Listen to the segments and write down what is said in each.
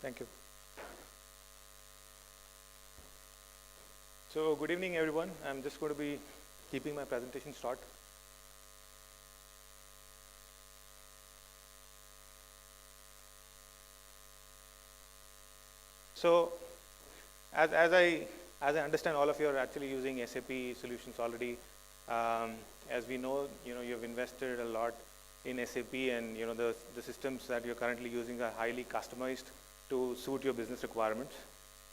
Thank you. So good evening, everyone. I'm just going to be keeping my presentation short. So as I understand, all of you are actually using SAP solutions already. As we know, you've invested a lot in SAP, and the systems that you're currently using are highly customized to suit your business requirements.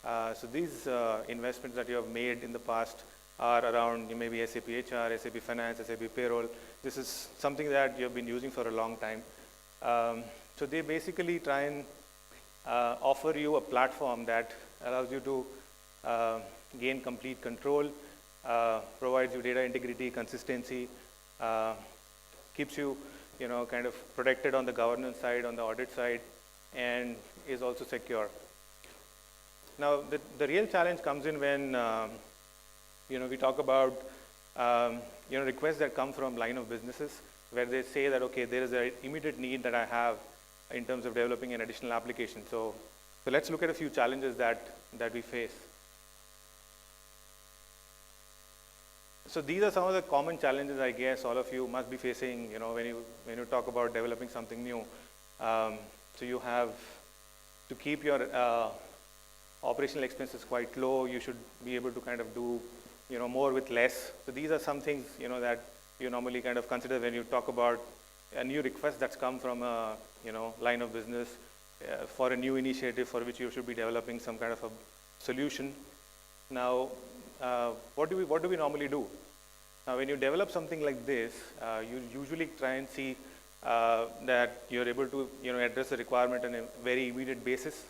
So these investments that you have made in the past are around maybe SAP HR, SAP Finance, SAP Payroll. This is something that you've been using for a long time. So they basically try and offer you a platform that allows you to gain complete control, provides you data integrity, consistency, keeps you, kind of protected on the governance side, on the audit side, and is also secure. Now, the real challenge comes in when, we talk about, requests that come from line of businesses where they say that, okay, there is an immediate need that I have in terms of developing an additional application. So let's look at a few challenges that we face. So these are some of the common challenges I guess all of you must be facing, when you talk about developing something new. So you have to keep your operational expenses quite low. You should be able to kind of do, more with less. So these are some things, that you normally kind of consider when you talk about a new request that's come from a, line of business for a new initiative for which you should be developing some kind of a solution. Now, what do we normally do? Now, when you develop something like this, you usually try and see that you're able to, address the requirement on a very immediate basis.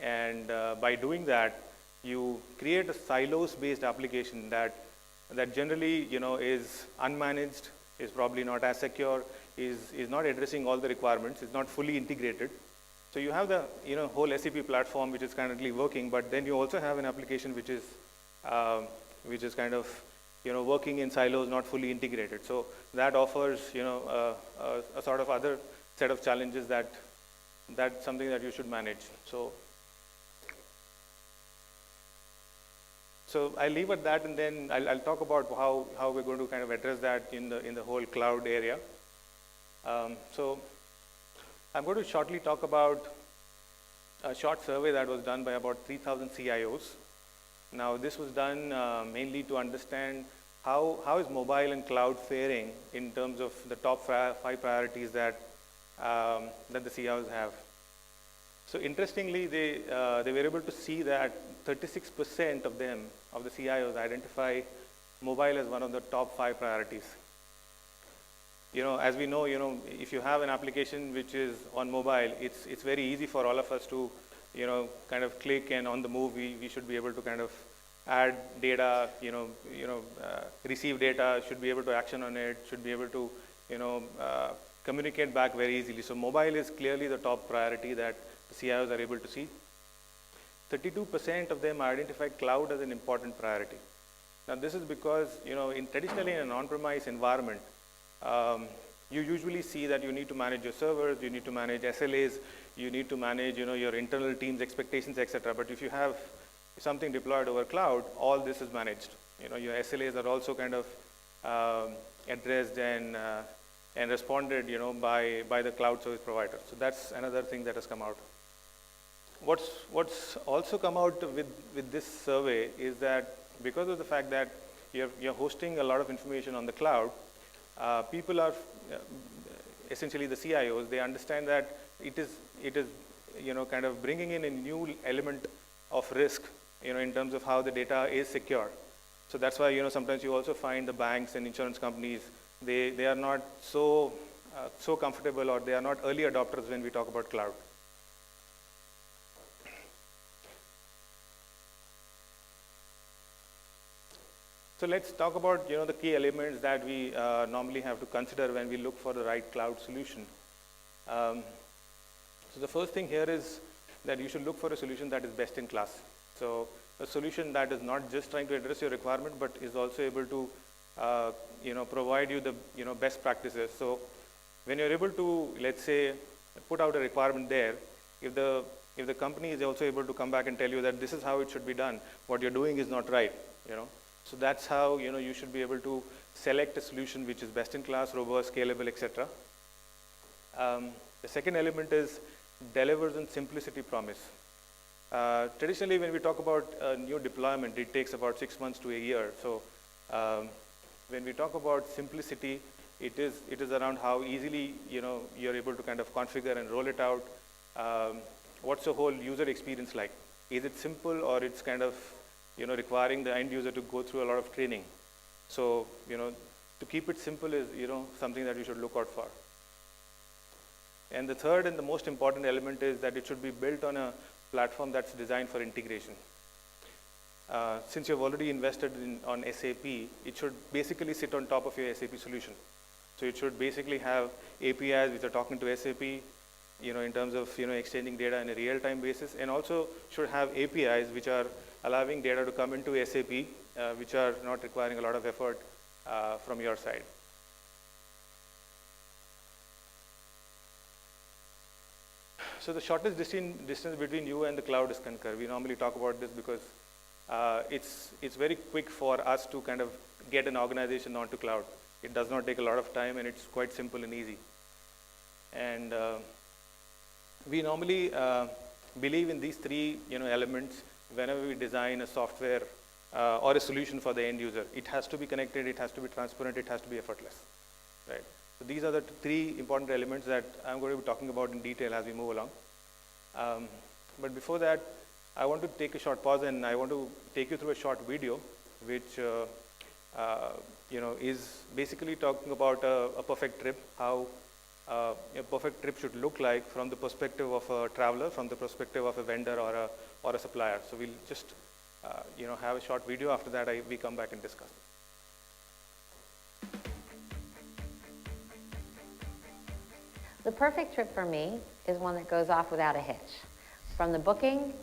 And by doing that, you create a silos-based application that generally, is unmanaged, is probably not as secure, is not addressing all the requirements, is not fully integrated. So you have the, whole SAP platform which is currently working, but then you also have an application which is kind of, working in silos, not fully integrated. So that offers, a sort of other set of challenges that's something that you should manage. So I'll leave at that, and then I'll talk about how we're going to kind of address that in the whole cloud area. So I'm going to shortly talk about a short survey that was done by about 3,000 CIOs. Now this was done mainly to understand how is mobile and cloud faring in terms of the top 5 priorities that the CIOs have. So interestingly, they were able to see that 36% of them, of the CIOs, identify mobile as one of the top 5 priorities. As we know, if you have an application which is on mobile, it's very easy for all of us to, kind of click, and on the move, we should be able to kind of add data, receive data, should be able to action on it, should be able to, communicate back very easily. So mobile is clearly the top priority that the CIOs are able to see. 32% of them identify cloud as an important priority. Now this is because, traditionally in an on-premise environment, you usually see that you need to manage your servers, you need to manage SLAs, you need to manage, your internal team's expectations, etc. But if you have something deployed over cloud, all this is managed. Your SLAs are also kind of addressed and responded, by the cloud service provider. So that's another thing that has come out. What's also come out with this survey is that because of the fact that you're hosting a lot of information on the cloud, people are essentially the CIOs. They understand that it is kind of bringing in a new element of risk, in terms of how the data is secure. So that's why sometimes you also find the banks and insurance companies, they are not so comfortable, or they are not early adopters when we talk about cloud. So let's talk about the key elements that we normally have to consider when we look for the right cloud solution. So the first thing here is that you should look for a solution that is best in class. So a solution that is not just trying to address your requirement, but is also able to provide you the best practices. So when you're able to, let's say, put out a requirement there, if the if the company is also able to come back and tell you that this is how it should be done, what you're doing is not right, So that's how, you should be able to select a solution which is best in class, robust, scalable, etc. The second element is delivers on simplicity promise. Traditionally, when we talk about new deployment, it takes about 6 months to a year. So when we talk about simplicity, it is around how easily you're able to kind of configure and roll it out. What's the whole user experience like? Is it simple, or it's kind of requiring the end user to go through a lot of training? So to keep it simple is something that you should look out for. And the third and the most important element is that it should be built on a platform that's designed for integration. Since you've already invested on SAP, it should basically sit on top of your SAP solution. So it should basically have APIs which are talking to SAP, in terms of exchanging data on a real-time basis, and also should have APIs which are allowing data to come into SAP, which are not requiring a lot of effort from your side. So the shortest distance between you and the cloud is Concur. We normally talk about this because it's very quick for us to kind of get an organization onto cloud. It does not take a lot of time, and it's quite simple and easy. And we normally believe in these three elements whenever we design a software or a solution for the end user. It has to be connected, it has to be transparent, it has to be effortless, right? So these are the three important elements that I'm going to be talking about in detail as we move along. But before that, I want to take a short pause, and I want to take you through a short video, which is basically talking about a perfect trip, how a perfect trip should look like from the perspective of a traveler, from the perspective of a vendor or a supplier. So we'll just have a short video. After that, we come back and discuss. The perfect trip for me is one that goes off without a hitch. From the booking,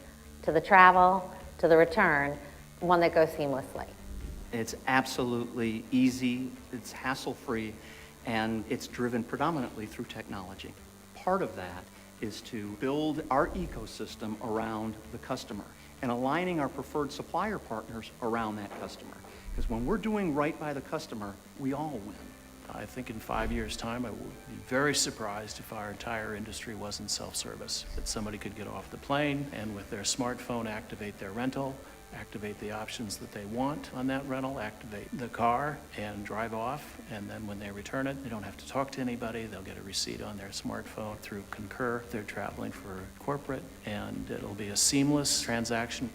to the travel, to the return, one that goes seamlessly. It's absolutely easy, it's hassle-free, and it's driven predominantly through technology. Part of that is to build our ecosystem around the customer and aligning our preferred supplier partners around that customer. Because when we're doing right by the customer, we all win. I think in 5 years' time, I would be very surprised if our entire industry wasn't self-service, that somebody could get off the plane and with their smartphone activate their rental, activate the options that they want on that rental, activate the car and drive off, and then when they return it, they don't have to talk to anybody. They'll get a receipt on their smartphone through Concur. They're traveling for corporate, and it'll be a seamless transaction.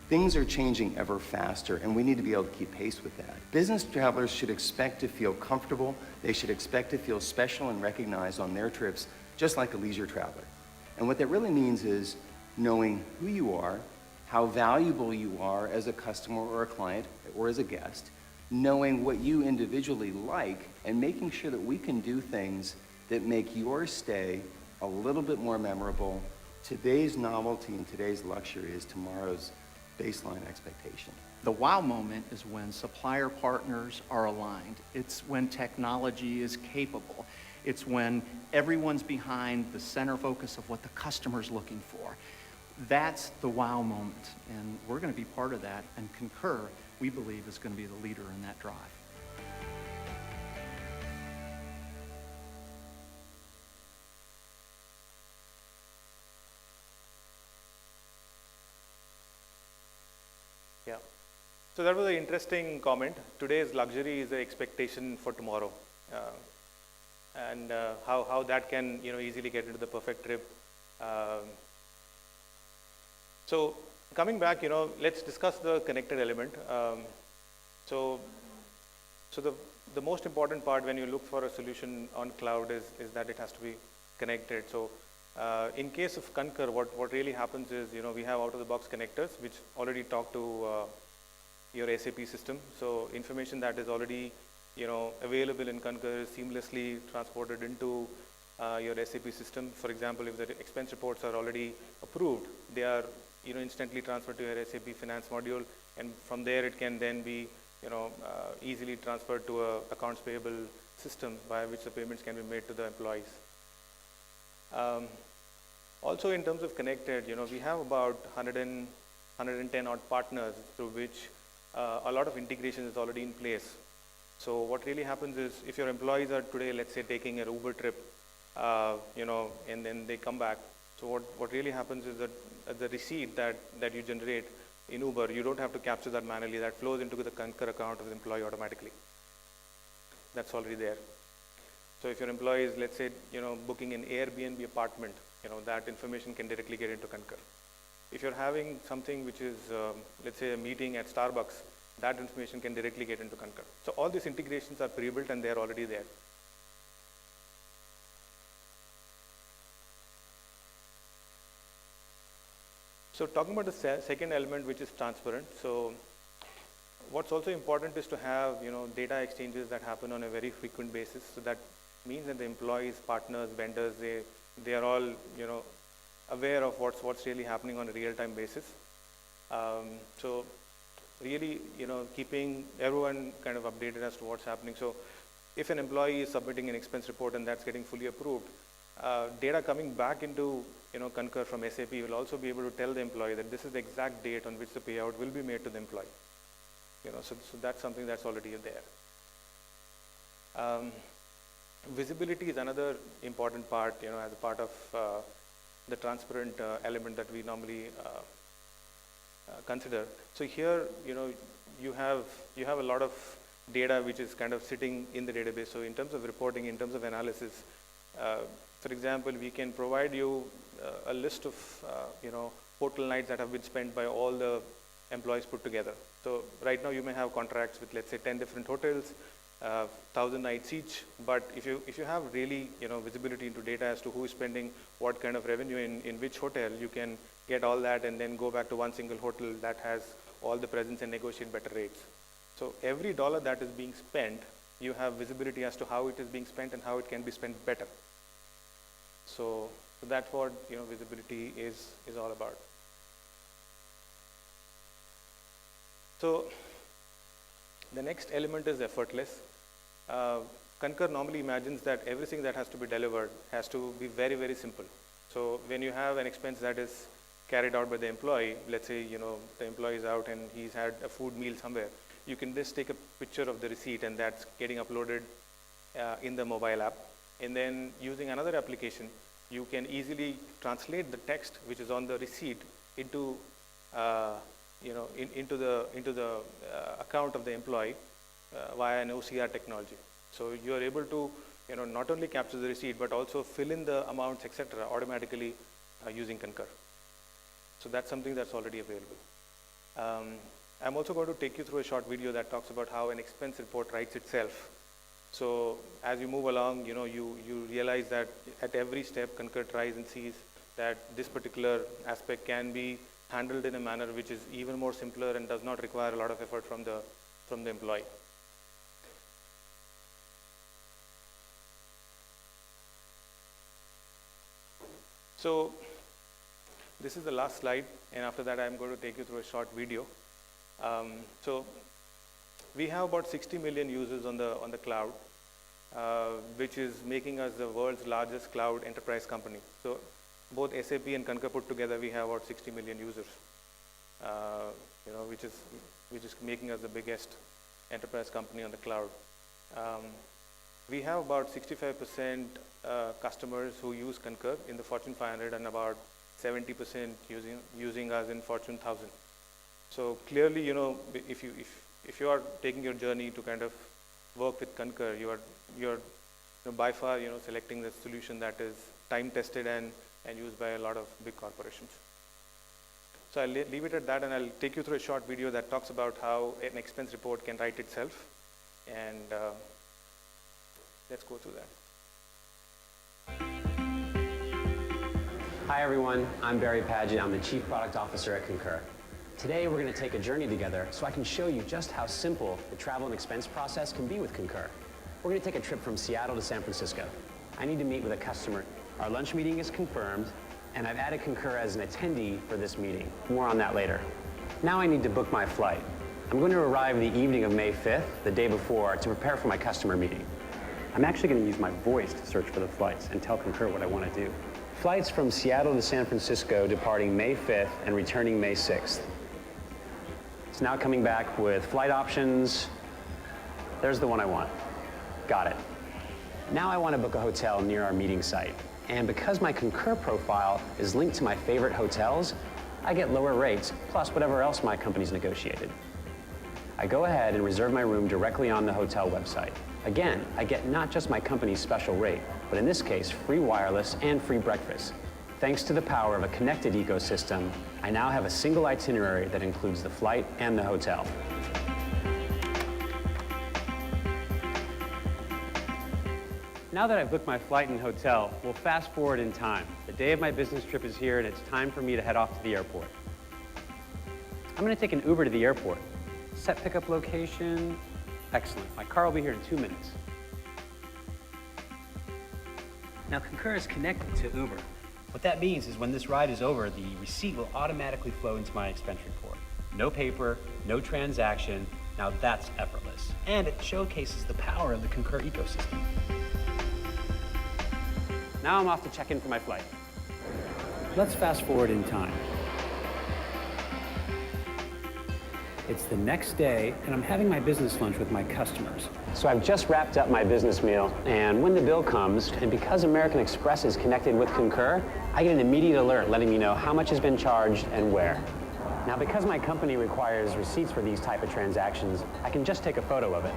Things are changing ever faster, and we need to be able to keep pace with that. Business travelers should expect to feel comfortable. They should expect to feel special and recognized on their trips, just like a leisure traveler. And what that really means is knowing who you are, how valuable you are as a customer or a client or as a guest, knowing what you individually like, and making sure that we can do things that make your stay a little bit more memorable. Today's novelty and today's luxury is tomorrow's baseline expectation. The wow moment is when supplier partners are aligned. It's when technology is capable. It's when everyone's behind the center focus of what the customer's looking for. That's the wow moment, and we're going to be part of that, and Concur, we believe, is going to be the leader in that drive. Yeah. So that was an interesting comment. Today's luxury is an expectation for tomorrow, and how that can easily get into the perfect trip. So coming back, let's discuss the connected element. So the most important part when you look for a solution on cloud is that it has to be connected. So in case of Concur, what really happens is, we have out-of-the-box connectors which already talk to your SAP system. So information that is already available in Concur is seamlessly transported into your SAP system. For example, if the expense reports are already approved, they are instantly transferred to your SAP finance module, and from there it can then be easily transferred to a accounts payable system by which the payments can be made to the employees. Also, in terms of connected, we have about 110 odd partners through which a lot of integration is already in place. So what really happens is, if your employees are today, let's say, taking an Uber trip, and then they come back, so what really happens is that the receipt that you generate in Uber, you don't have to capture that manually. That flows into the Concur account of the employee automatically. That's already there. So if your employee is, let's say, booking an Airbnb apartment, that information can directly get into Concur. If you're having something which is, let's say, a meeting at Starbucks, that information can directly get into Concur. So all these integrations are pre-built and they're already there. So talking about the second element, which is transparent. So what's also important is to have, data exchanges that happen on a very frequent basis. So that means that the employees, partners, vendors, they are all, aware of what's really happening on a real-time basis. So really, keeping everyone kind of updated as to what's happening. So if an employee is submitting an expense report and that's getting fully approved, data coming back into Concur from SAP will also be able to tell the employee that this is the exact date on which the payout will be made to the employee. So that's something that's already there. Visibility is another important part, as a part of the transparent element that we normally consider. So here, you have a lot of data which is kind of sitting in the database. So in terms of reporting, in terms of analysis, for example, we can provide you a list of, hotel nights that have been spent by all the employees put together. So right now you may have contracts with, let's say, 10 different hotels, 1,000 nights each. But if you have really, visibility into data as to who is spending what kind of revenue in which hotel, you can get all that and then go back to one single hotel that has all the presence and negotiate better rates. So every dollar that is being spent, you have visibility as to how it is being spent and how it can be spent better. So that's what visibility is all about. So the next element is effortless. Concur normally imagines that everything that has to be delivered has to be very, very simple. So when you have an expense that is carried out by the employee, let's say the employee is out and he's had a food meal somewhere, you can just take a picture of the receipt and that's getting uploaded in the mobile app. And then using another application, you can easily translate the text which is on the receipt into into the account of the employee via an OCR technology. So you are able to not only capture the receipt but also fill in the amounts, etc., automatically using Concur. So that's something that's already available. I'm also going to take you through a short video that talks about how an expense report writes itself. So as you move along, you realize that at every step, Concur tries and sees that this particular aspect can be handled in a manner which is even more simpler and does not require a lot of effort from the employee. So this is the last slide, and after that I'm going to take you through a short video. So we have about 60 million users on the cloud, which is making us the world's largest cloud enterprise company. So both SAP and Concur put together, we have about 60 million users, which is making us the biggest enterprise company on the cloud. We have about 65% customers who use Concur in the Fortune 500 and about 70% using us in Fortune 1000. So clearly, if you are taking your journey to kind of work with Concur, you're by far selecting the solution that is time tested and used by a lot of big corporations. So I'll leave it at that, and I'll take you through a short video that talks about how an expense report can write itself, and let's go through that. Hi everyone, I'm Barry Padgett. I'm the Chief Product Officer at Concur. Today we're going to take a journey together so I can show you just how simple the travel and expense process can be with Concur. We're going to take a trip from Seattle to San Francisco. I need to meet with a customer. Our lunch meeting is confirmed, and I've added Concur as an attendee for this meeting. More on that later. Now I need to book my flight. I'm going to arrive the evening of May 5th, the day before, to prepare for my customer meeting. I'm actually going to use my voice to search for the flights and tell Concur what I want to do. Flights from Seattle to San Francisco departing May 5th and returning May 6th. It's now coming back with flight options. There's the one I want. Got it. Now I want to book a hotel near our meeting site. And because my Concur profile is linked to my favorite hotels, I get lower rates, plus whatever else my company's negotiated. I go ahead and reserve my room directly on the hotel website. Again, I get not just my company's special rate, but in this case, free wireless and free breakfast. Thanks to the power of a connected ecosystem, I now have a single itinerary that includes the flight and the hotel. Now that I've booked my flight and hotel, we'll fast forward in time. The day of my business trip is here, and it's time for me to head off to the airport. I'm going to take an Uber to the airport. Set pickup location. Excellent. My car will be here in 2 minutes. Now, Concur is connected to Uber. What that means is when this ride is over, the receipt will automatically flow into my expense report. No paper, no transaction. Now that's effortless. And it showcases the power of the Concur ecosystem. Now I'm off to check in for my flight. Let's fast forward in time. It's the next day, and I'm having my business lunch with my customers. So I've just wrapped up my business meal, and when the bill comes, and because American Express is connected with Concur, I get an immediate alert letting me know how much has been charged and where. Now, because my company requires receipts for these type of transactions, I can just take a photo of it.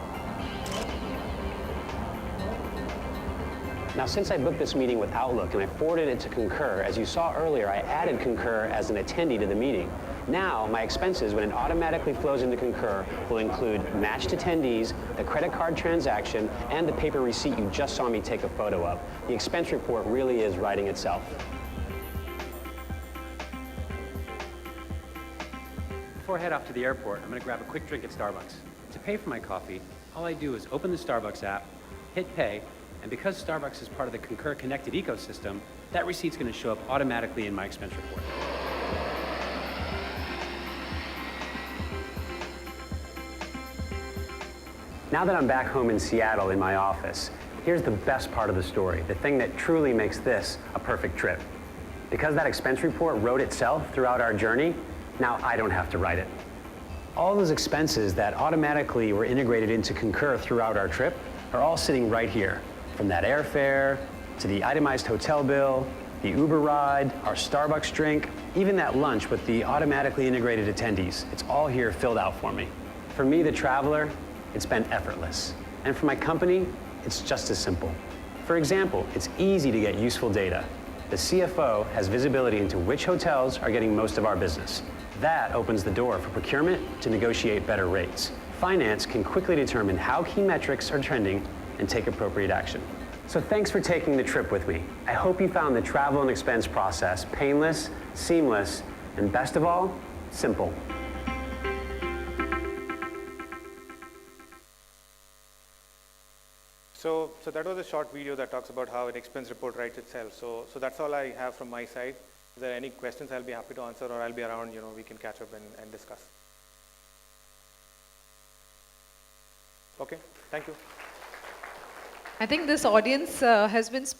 Now, since I booked this meeting with Outlook and I forwarded it to Concur, as you saw earlier, I added Concur as an attendee to the meeting. Now, my expenses, when it automatically flows into Concur, will include matched attendees, the credit card transaction, and the paper receipt you just saw me take a photo of. The expense report really is writing itself. Before I head off to the airport, I'm going to grab a quick drink at Starbucks. To pay for my coffee, all I do is open the Starbucks app, hit pay, and because Starbucks is part of the Concur connected ecosystem, that receipt's going to show up automatically in my expense report. Now that I'm back home in Seattle in my office, here's the best part of the story, the thing that truly makes this a perfect trip. Because that expense report wrote itself throughout our journey, now I don't have to write it. All those expenses that automatically were integrated into Concur throughout our trip are all sitting right here. From that airfare, to the itemized hotel bill, the Uber ride, our Starbucks drink, even that lunch with the automatically integrated attendees. It's all here filled out for me. For me, the traveler, it's been effortless. And for my company, it's just as simple. For example, it's easy to get useful data. The CFO has visibility into which hotels are getting most of our business. That opens the door for procurement to negotiate better rates. Finance can quickly determine how key metrics are trending and take appropriate action. So thanks for taking the trip with me. I hope you found the travel and expense process painless, seamless, and best of all, simple. So that was a short video that talks about how an expense report writes itself. So that's all I have from my side. If there are any questions, I'll be happy to answer, or I'll be around, we can catch up and discuss. Okay, thank you. I think this audience has been speaking